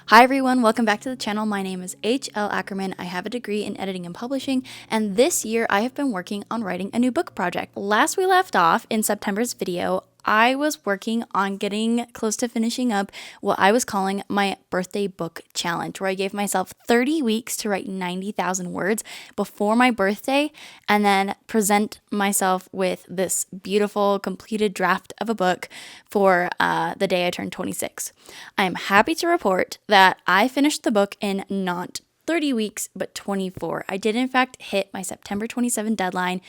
Hi everyone, welcome back to the channel. My name is H.L. Ackerman. I have a degree in editing and publishing, and this year I have been working on writing a new book project. Last we left off in September's video, I was working on getting close to finishing up what I was calling my birthday book challenge, where I gave myself 30 weeks to write 90,000 words before my birthday and then present myself with this beautiful completed draft of a book for the day I turned 26. I am happy to report that I finished the book in not 30 weeks, but 24. I did in fact hit my September 27 deadline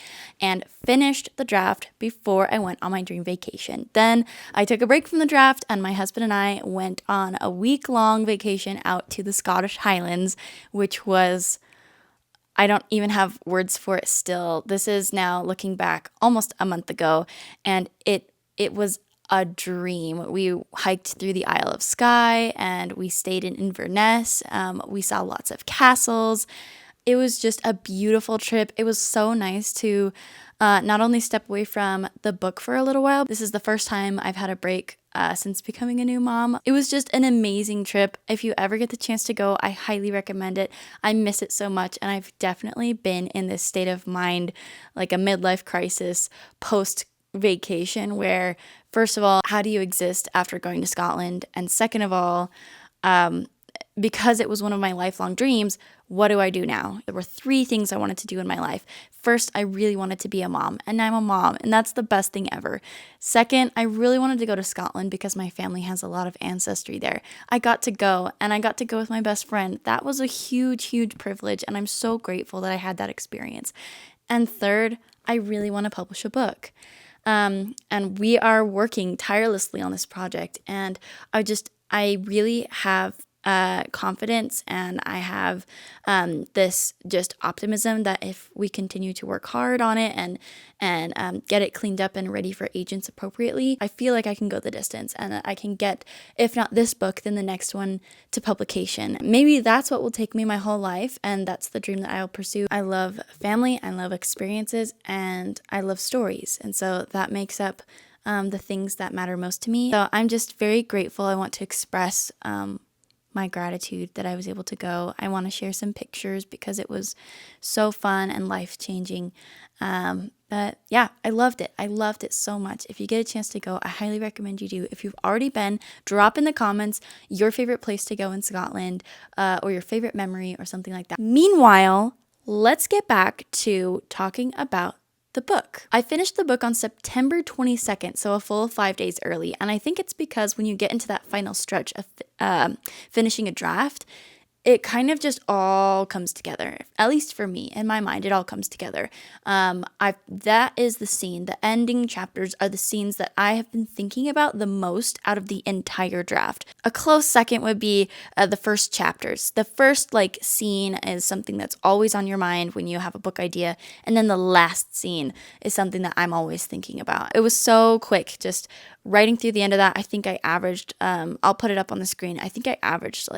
and finished the draft before I went on my dream vacation. Then I took a break from the draft and my husband and I went on a week-long vacation out to the Scottish Highlands, which was, I don't even have words for it still. This is now looking back almost a month ago, and it was a dream. We hiked through the Isle of Skye and we stayed in Inverness. We saw lots of castles. It was just a beautiful trip. It was so nice to not only step away from the book for a little while. This is the first time I've had a break since becoming a new mom. It was just an amazing trip. If you ever get the chance to go, I highly recommend it. I miss it so much, and I've definitely been in this state of mind, like a midlife crisis post vacation, where first of all, how do you exist after going to Scotland? And second of all, because it was one of my lifelong dreams, what do I do now? There were 3 things I wanted to do in my life. First, I really wanted to be a mom, and I'm a mom, and that's the best thing ever. Second, I really wanted to go to Scotland because my family has a lot of ancestry there. I got to go, and I got to go with my best friend. That was a huge, huge privilege, and I'm so grateful that I had that experience. And third, I really want to publish a book. And we are working tirelessly on this project, and I really have confidence, and I have this just optimism that if we continue to work hard on it and get it cleaned up and ready for agents appropriately, I feel like I can go the distance and that I can get, if not this book, then the next one to publication. Maybe that's what will take me my whole life, and that's the dream that I will pursue. I love family, I love experiences, and I love stories, and so that makes up the things that matter most to me. So I'm just very grateful. I want to express my gratitude that I was able to go. I want to share some pictures because it was so fun and life-changing. But yeah, I loved it. I loved it so much. If you get a chance to go, I highly recommend you do. If you've already been, drop in the comments your favorite place to go in Scotland, or your favorite memory or something like that. Meanwhile, let's get back to talking about the book. I finished the book on September 22nd, so a full 5 days early, and I think it's because when you get into that final stretch of finishing a draft, it kind of just all comes together. At least for me, in my mind, it all comes together. That is the scene. The ending chapters are the scenes that I have been thinking about the most out of the entire draft. A close second would be the first chapters. The first scene is something that's always on your mind when you have a book idea, and then the last scene is something that I'm always thinking about. It was so quick, just writing through the end of that. I think I averaged, I'll put it up on the screen, I think I averaged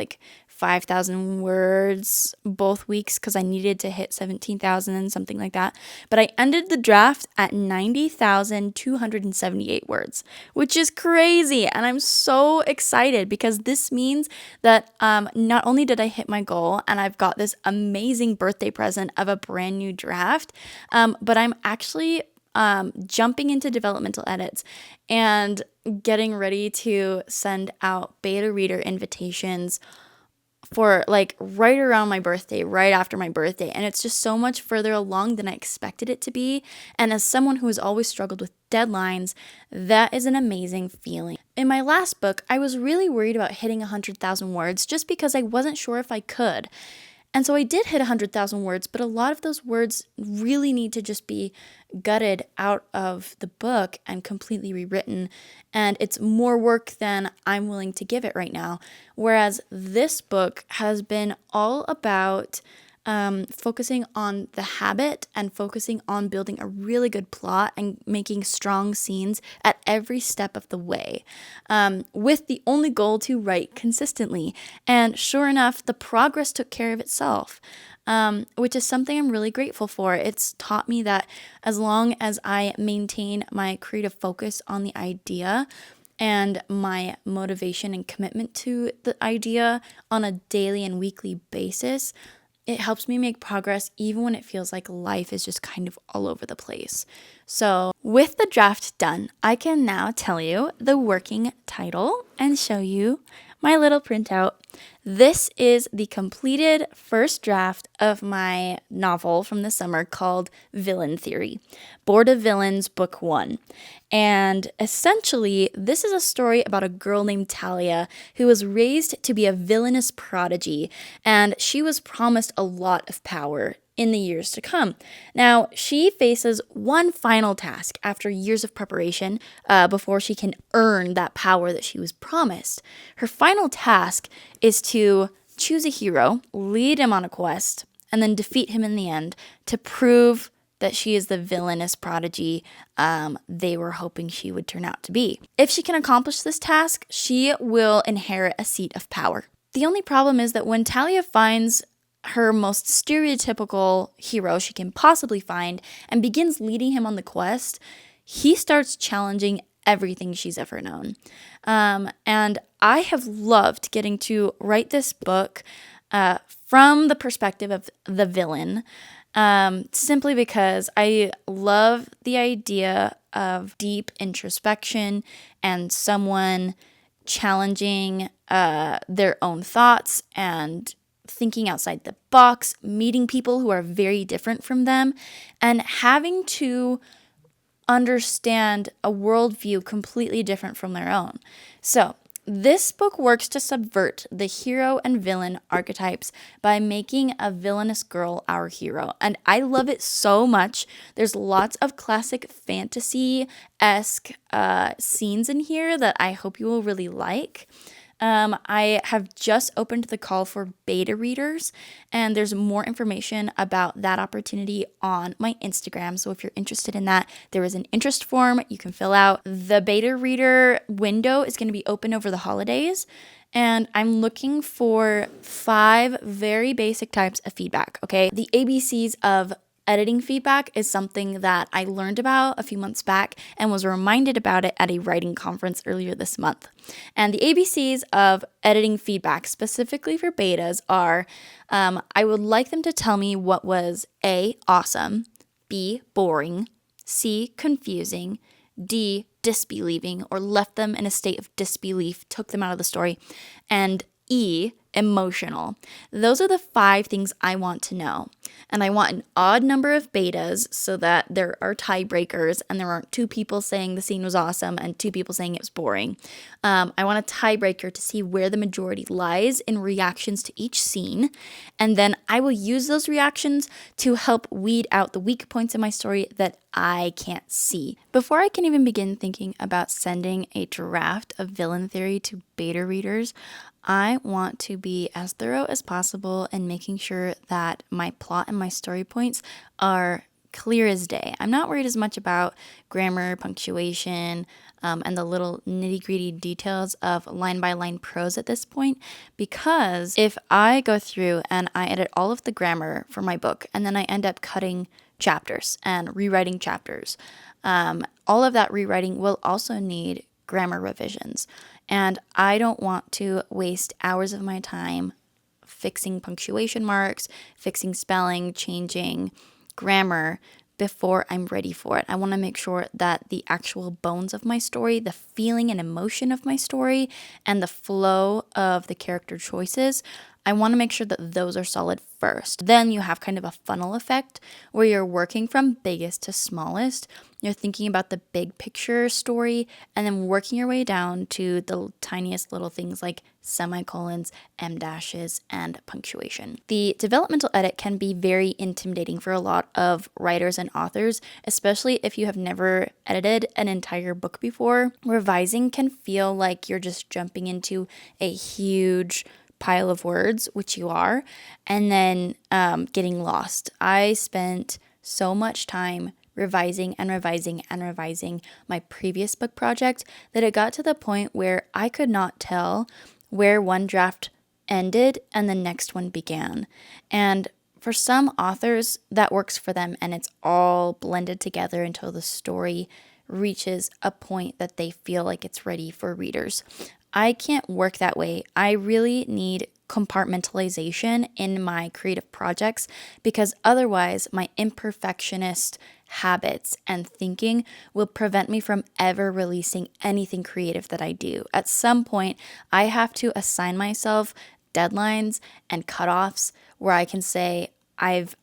5,000 words both weeks because I needed to hit 17,000 and something like that. But I ended the draft at 90,278 words, which is crazy. And I'm so excited because this means that not only did I hit my goal and I've got this amazing birthday present of a brand new draft, but I'm actually jumping into developmental edits and getting ready to send out beta reader invitations for right around my birthday, right after my birthday. And it's just so much further along than I expected it to be. And as someone who has always struggled with deadlines, that is an amazing feeling. In my last book, I was really worried about hitting 100,000 words just because I wasn't sure if I could. And so I did hit 100,000 words, but a lot of those words really need to just be gutted out of the book and completely rewritten. And it's more work than I'm willing to give it right now. Whereas this book has been all about focusing on the habit and focusing on building a really good plot and making strong scenes at every step of the way, with the only goal to write consistently. And sure enough, the progress took care of itself, which is something I'm really grateful for. It's taught me that as long as I maintain my creative focus on the idea, and my motivation and commitment to the idea on a daily and weekly basis, it helps me make progress even when it feels like life is just kind of all over the place. So with the draft done, I can now tell you the working title and show you my little printout. This is the completed first draft of my novel from the summer called Villain Theory, Board of Villains, Book 1. And essentially, this is a story about a girl named Talia who was raised to be a villainous prodigy, and she was promised a lot of power in the years to come. Now, she faces one final task after years of preparation before she can earn that power that she was promised. Her final task is to choose a hero, lead him on a quest, and then defeat him in the end to prove that she is the villainous prodigy they were hoping she would turn out to be. If she can accomplish this task, she will inherit a seat of power. The only problem is that when Talia finds her most stereotypical hero she can possibly find and begins leading him on the quest, he starts challenging everything she's ever known. And I have loved getting to write this book from the perspective of the villain, simply because I love the idea of deep introspection and someone challenging their own thoughts and thinking outside the box, meeting people who are very different from them, and having to understand a worldview completely different from their own. So this book works to subvert the hero and villain archetypes by making a villainous girl our hero. And I love it so much. There's lots of classic fantasy-esque scenes in here that I hope you will really like. I have just opened the call for beta readers, and there's more information about that opportunity on my Instagram. So if you're interested in that, there is an interest form you can fill out. The beta reader window is going to be open over the holidays, and I'm looking for 5 very basic types of feedback, okay? The ABCs of editing feedback is something that I learned about a few months back and was reminded about it at a writing conference earlier this month. And the ABCs of editing feedback, specifically for betas, are I would like them to tell me what was A, awesome, B, boring, C, confusing, D, disbelieving, or left them in a state of disbelief, took them out of the story, and E, emotional. Those are the 5 things I want to know. And I want an odd number of betas so that there are tiebreakers and there aren't 2 people saying the scene was awesome and 2 people saying it was boring. I want a tiebreaker to see where the majority lies in reactions to each scene. And then I will use those reactions to help weed out the weak points in my story that I can't see. Before I can even begin thinking about sending a draft of Villain Theory to beta readers, I want to be as thorough as possible in making sure that my plot and my story points are clear as day. I'm not worried as much about grammar, punctuation, and the little nitty-gritty details of line-by-line prose at this point, because if I go through and I edit all of the grammar for my book and then I end up cutting chapters and rewriting chapters, all of that rewriting will also need grammar revisions. And I don't want to waste hours of my time fixing punctuation marks, fixing spelling, changing grammar before I'm ready for it. I want to make sure that the actual bones of my story, the feeling and emotion of my story, and the flow of the character choices, I want to make sure that those are solid first. Then you have kind of a funnel effect where you're working from biggest to smallest. You're thinking about the big picture story and then working your way down to the tiniest little things like semicolons, em dashes, and punctuation. The developmental edit can be very intimidating for a lot of writers and authors, especially if you have never edited an entire book before. Revising can feel like you're just jumping into a huge pile of words, which you are, and then getting lost. I spent so much time revising and revising and revising my previous book project that it got to the point where I could not tell where one draft ended and the next one began. And for some authors, that works for them and it's all blended together until the story reaches a point that they feel like it's ready for readers. I can't work that way. I really need compartmentalization in my creative projects because otherwise my imperfectionist habits and thinking will prevent me from ever releasing anything creative that I do. At some point, I have to assign myself deadlines and cutoffs where I can say, I've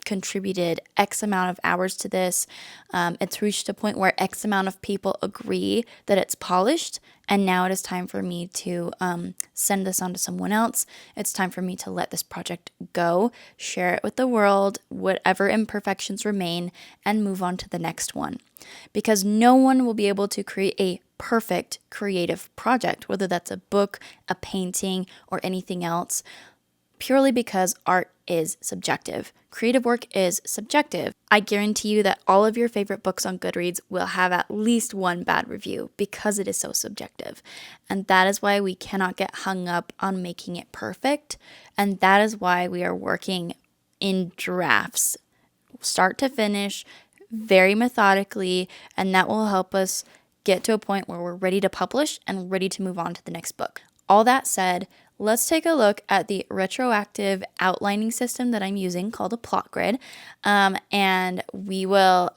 contributed X amount of hours to this. It's reached a point where X amount of people agree that it's polished, and now it is time for me to send this on to someone else. It's time for me to let this project go, share it with the world, whatever imperfections remain, and move on to the next one. Because no one will be able to create a perfect creative project, whether that's a book, a painting, or anything else, purely because art is subjective. Creative work is subjective. I guarantee you that all of your favorite books on Goodreads will have at least one bad review because it is so subjective. And that is why we cannot get hung up on making it perfect. And that is why we are working in drafts, start to finish, very methodically, and that will help us get to a point where we're ready to publish and ready to move on to the next book. All that said, let's take a look at the retroactive outlining system that I'm using called a plot grid, and we will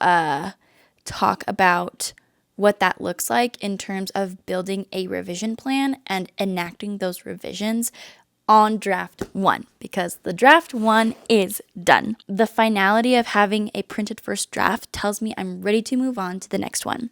talk about what that looks like in terms of building a revision plan and enacting those revisions on draft 1, because the draft 1 is done. The finality of having a printed first draft tells me I'm ready to move on to the next one.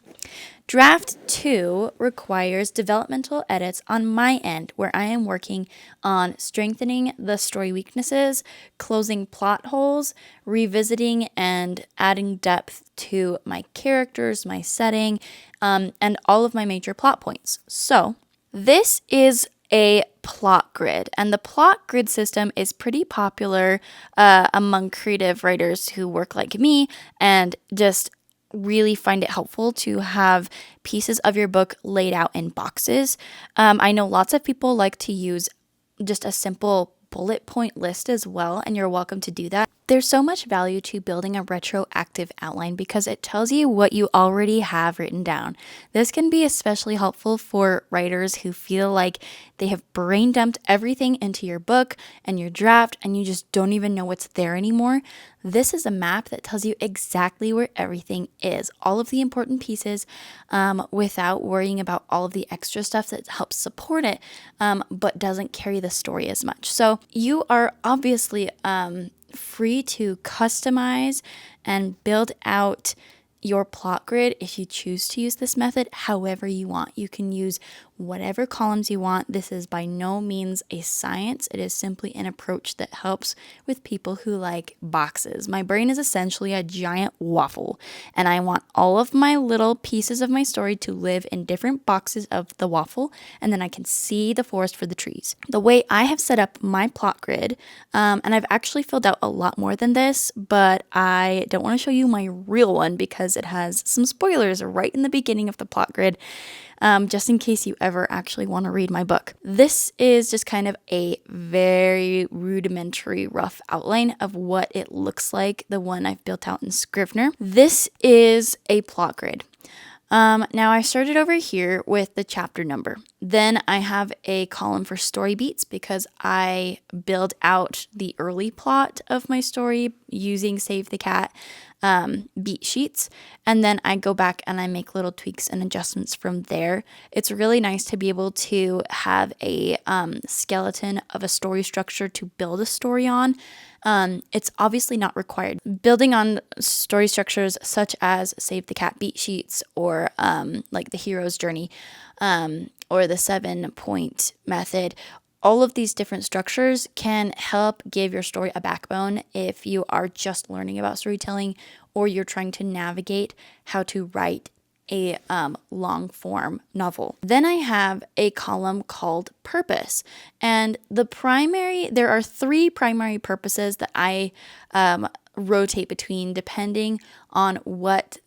Draft 2 requires developmental edits on my end, where I am working on strengthening the story weaknesses, closing plot holes, revisiting and adding depth to my characters, my setting, and all of my major plot points. So this is a plot grid, and the plot grid system is pretty popular among creative writers who work like me and just really find it helpful to have pieces of your book laid out in boxes. I know lots of people like to use just a simple bullet point list as well, and you're welcome to do that. There's so much value to building a retroactive outline because it tells you what you already have written down. This can be especially helpful for writers who feel like they have brain dumped everything into your book and your draft and you just don't even know what's there anymore. This is a map that tells you exactly where everything is, all of the important pieces, without worrying about all of the extra stuff that helps support it, but doesn't carry the story as much. So you are obviously free to customize and build out your plot grid if you choose to use this method however you want. You can use whatever columns you want. This is by no means a science. It is simply an approach that helps with people who like boxes. My brain is essentially a giant waffle, and I want all of my little pieces of my story to live in different boxes of the waffle, and then I can see the forest for the trees. The way I have set up my plot grid, and I've actually filled out a lot more than this, but I don't want to show you my real one because it has some spoilers right in the beginning of the plot grid, just in case you ever actually want to read my book. This is just kind of a very rudimentary, rough outline of what it looks like, the one I've built out in Scrivener. This is a plot grid. Now I started over here with the chapter number. Then I have a column for story beats because I build out the early plot of my story using Save the Cat beat sheets, and then I go back and I make little tweaks and adjustments from there. It's really nice to be able to have a skeleton of a story structure to build a story on. It's obviously not required. Building on story structures such as Save the Cat beat sheets or like the hero's journey or the 7-point method, all of these different structures can help give your story a backbone if you are just learning about storytelling or you're trying to navigate how to write a long form novel. Then I have a column called purpose, and there are 3 primary purposes that I rotate between depending on what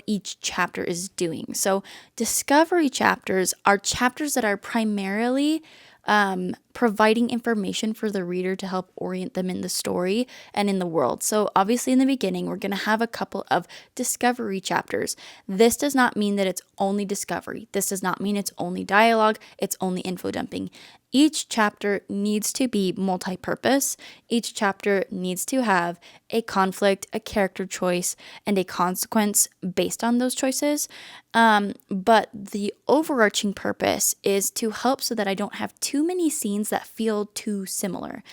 each chapter is doing. So discovery chapters are chapters that are primarily providing information for the reader to help orient them in the story and in the world. So obviously in the beginning, we're going to have a couple of discovery chapters. This does not mean that it's only discovery. This does not mean it's only dialogue, it's only info dumping. Each chapter needs to be multi-purpose. Each chapter needs to have a conflict, a character choice, and a consequence based on those choices. But the overarching purpose is to help so that I don't have too many scenes that feel too similar.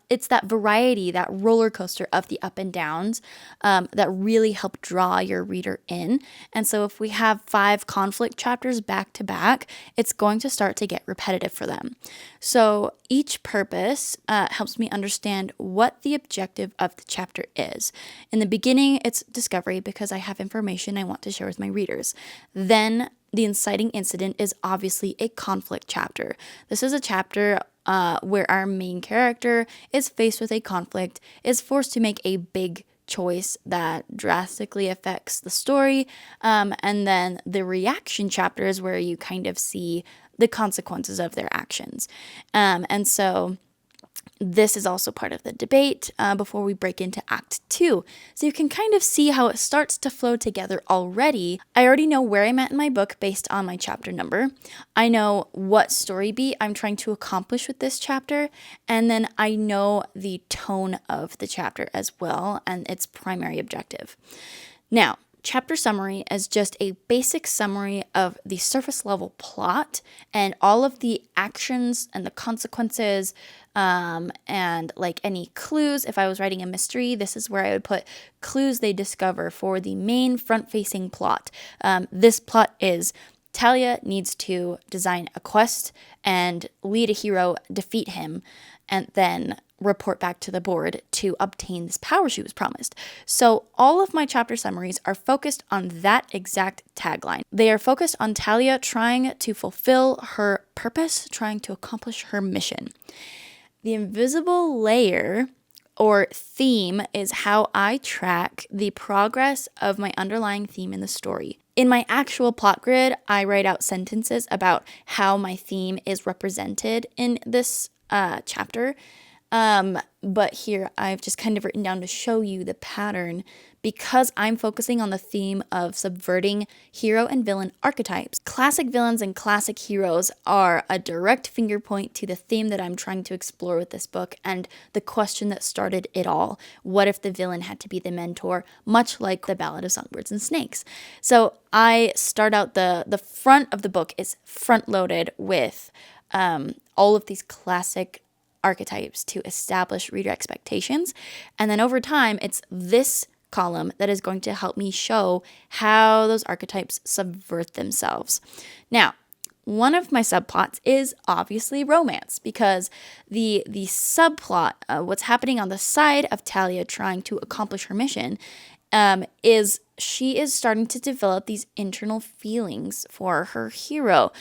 It's that variety, that roller coaster of the up and downs that really help draw your reader in. And so if we have 5 conflict chapters back to back, it's going to start to get repetitive for them. So each purpose helps me understand what the objective of the chapter is. In the beginning, it's discovery because I have information I want to share with my readers. Then the inciting incident is obviously a conflict chapter. This is a chapter where our main character is faced with a conflict, is forced to make a big choice that drastically affects the story. And then the reaction chapter is where you kind of see the consequences of their actions. And so this is also part of the debate before we break into Act 2. So you can kind of see how it starts to flow together already. I already know where I'm at in my book based on my chapter number. I know what story beat I'm trying to accomplish with this chapter. And then I know the tone of the chapter as well and its primary objective. Now, chapter summary is just a basic summary of the surface level plot and all of the actions and the consequences and like any clues. If I was writing a mystery, this is where I would put clues they discover for the main front-facing plot. This plot is Talia needs to design a quest and lead a hero, defeat him, and then report back to the board to obtain this power she was promised. So all of my chapter summaries are focused on that exact tagline. They are focused on Talia trying to fulfill her purpose, trying to accomplish her mission. The invisible layer or theme is how I track the progress of my underlying theme in the story. In my actual plot grid, I write out sentences about how my theme is represented in this chapter. But here I've just kind of written down to show you the pattern because I'm focusing on the theme of subverting hero and villain archetypes. Classic villains and classic heroes are a direct finger point to the theme that I'm trying to explore with this book and the question that started it all. What if the villain had to be the mentor, much like the Ballad of Songbirds and Snakes? So I start out the front of the book is front-loaded with all of these classic archetypes to establish reader expectations. And then over time, it's this column that is going to help me show how those archetypes subvert themselves. Now, one of my subplots is obviously romance because the subplot, what's happening on the side of Talia trying to accomplish her mission, is she is starting to develop these internal feelings for her hero.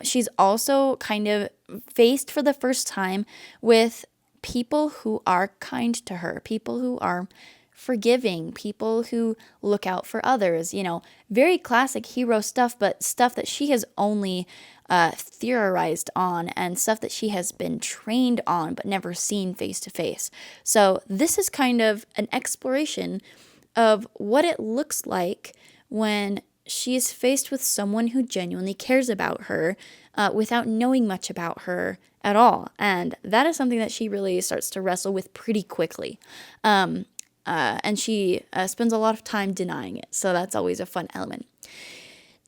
She's also kind of faced for the first time with people who are kind to her, people who are forgiving, people who look out for others, very classic hero stuff, but stuff that she has only theorized on and stuff that she has been trained on but never seen face to face. So this is kind of an exploration of what it looks like when she is faced with someone who genuinely cares about her without knowing much about her at all. And that is something that she really starts to wrestle with pretty quickly. And she spends a lot of time denying it. So that's always a fun element.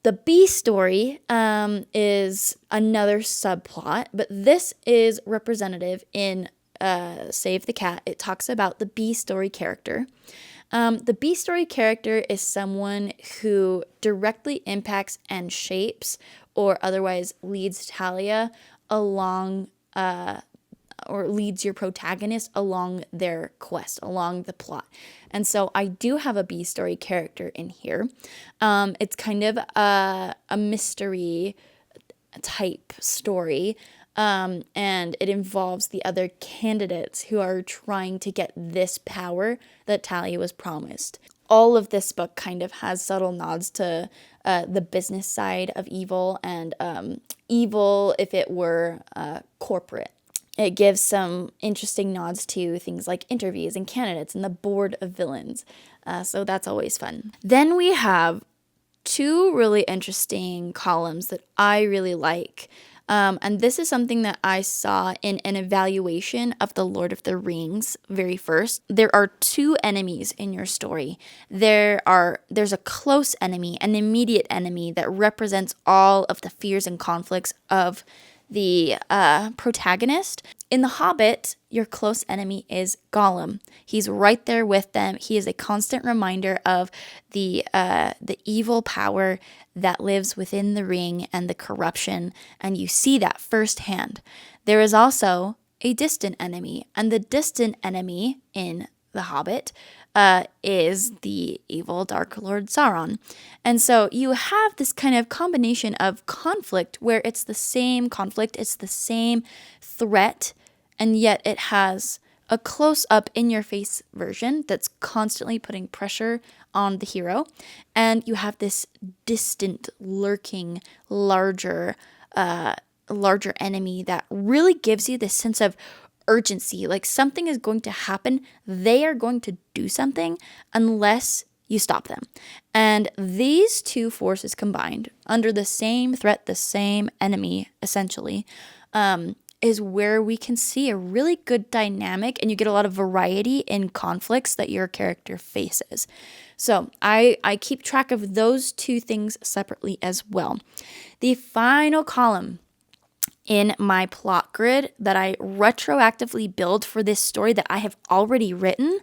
The B story is another subplot, but this is representative in Save the Cat. It talks about the B story character. The B story character is someone who directly impacts and shapes or otherwise leads Talia along or leads your protagonist along their quest, along the plot. And so I do have a B story character in here. It's kind of a mystery type story. And it involves the other candidates who are trying to get this power that Talia was promised. All of this book kind of has subtle nods to the business side of evil and evil if it were corporate. It gives some interesting nods to things like interviews and candidates and the board of villains. So that's always fun. Then we have two really interesting columns that I really like. And this is something that I saw in an evaluation of The Lord of the Rings very first. There are two enemies in your story. There's a close enemy, an immediate enemy that represents all of the fears and conflicts of the protagonist. In The Hobbit, your close enemy is Gollum. He's right there with them. He is a constant reminder of the evil power that lives within the ring and the corruption, and you see that firsthand. There is also a distant enemy, and the distant enemy in The Hobbit is the evil Dark Lord Sauron. And so you have this kind of combination of conflict where it's the same conflict, it's the same threat, and yet it has a close-up, in-your-face version that's constantly putting pressure on the hero. And you have this distant, lurking, larger enemy that really gives you this sense of urgency, like something is going to happen. They are going to do something unless you stop them. And these two forces combined under the same threat, the same enemy, essentially, is where we can see a really good dynamic, and you get a lot of variety in conflicts that your character faces. So I keep track of those two things separately as well. The final column in my plot grid that I retroactively build for this story that I have already written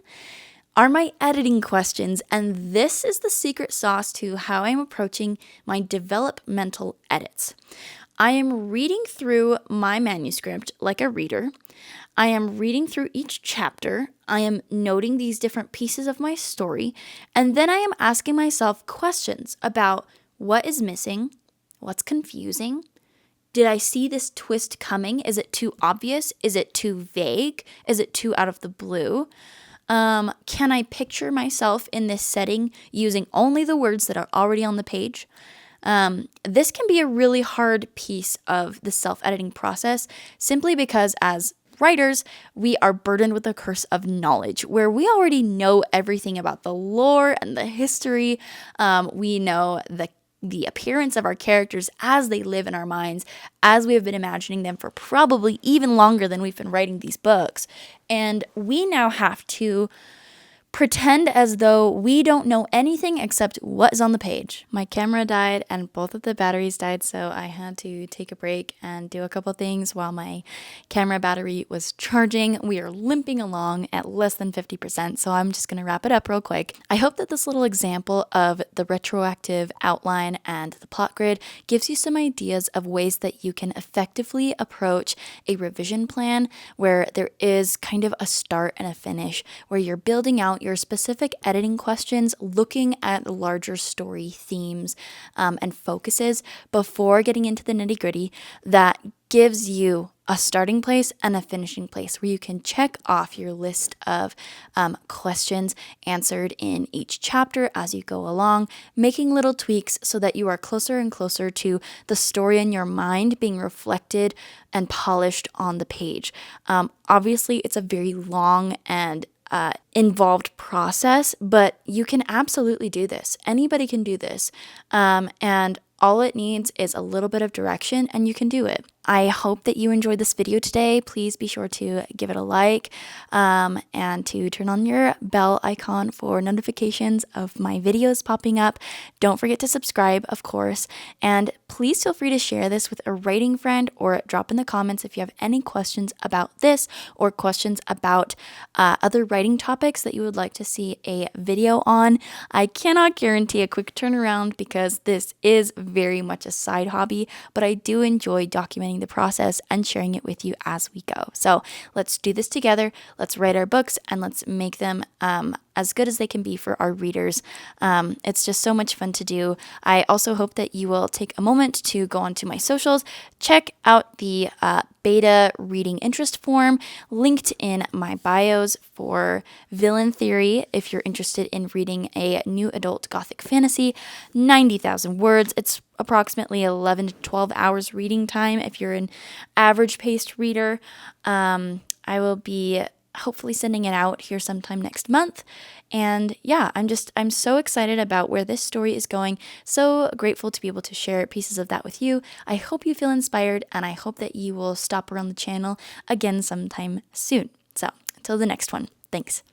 are my editing questions, and this is the secret sauce to how I'm approaching my developmental edits. I am reading through my manuscript like a reader. I am reading through each chapter. I am noting these different pieces of my story, and then I am asking myself questions about what is missing, what's confusing. Did I see this twist coming? Is it too obvious? Is it too vague? Is it too out of the blue? Can I picture myself in this setting using only the words that are already on the page? This can be a really hard piece of the self-editing process simply because as writers, we are burdened with the curse of knowledge where we already know everything about the lore and the history. We know the appearance of our characters as they live in our minds, as we have been imagining them for probably even longer than we've been writing these books. And we now have to pretend as though we don't know anything except what is on the page. My camera died and both of the batteries died, so I had to take a break and do a couple things while my camera battery was charging. We are limping along at less than 50%, so I'm just going to wrap it up real quick. I hope that this little example of the retroactive outline and the plot grid gives you some ideas of ways that you can effectively approach a revision plan where there is kind of a start and a finish, where you're building out your specific editing questions, looking at larger story themes and focuses before getting into the nitty-gritty that gives you a starting place and a finishing place where you can check off your list of questions answered in each chapter as you go along, making little tweaks so that you are closer and closer to the story in your mind being reflected and polished on the page. Obviously, it's a very long and involved process, but you can absolutely do this. Anybody can do this. And all it needs is a little bit of direction and you can do it. I hope that you enjoyed this video today. Please be sure to give it a like and to turn on your bell icon for notifications of my videos popping up. Don't forget to subscribe, of course, and please feel free to share this with a writing friend or drop in the comments if you have any questions about this or questions about other writing topics that you would like to see a video on. I cannot guarantee a quick turnaround because this is very much a side hobby, but I do enjoy documenting the process and sharing it with you as we go. So let's do this together. Let's write our books and let's make them as good as they can be for our readers. It's just so much fun to do. I also hope that you will take a moment to go onto my socials, check out the beta reading interest form linked in my bios for Villain Theory if you're interested in reading a new adult gothic fantasy. 90,000 words. It's approximately 11 to 12 hours reading time if you're an average paced reader. I will be hopefully sending it out here sometime next month. And yeah, I'm so excited about where this story is going. So grateful to be able to share pieces of that with you. I hope you feel inspired, and I hope that you will stop around the channel again sometime soon. So until the next one, thanks.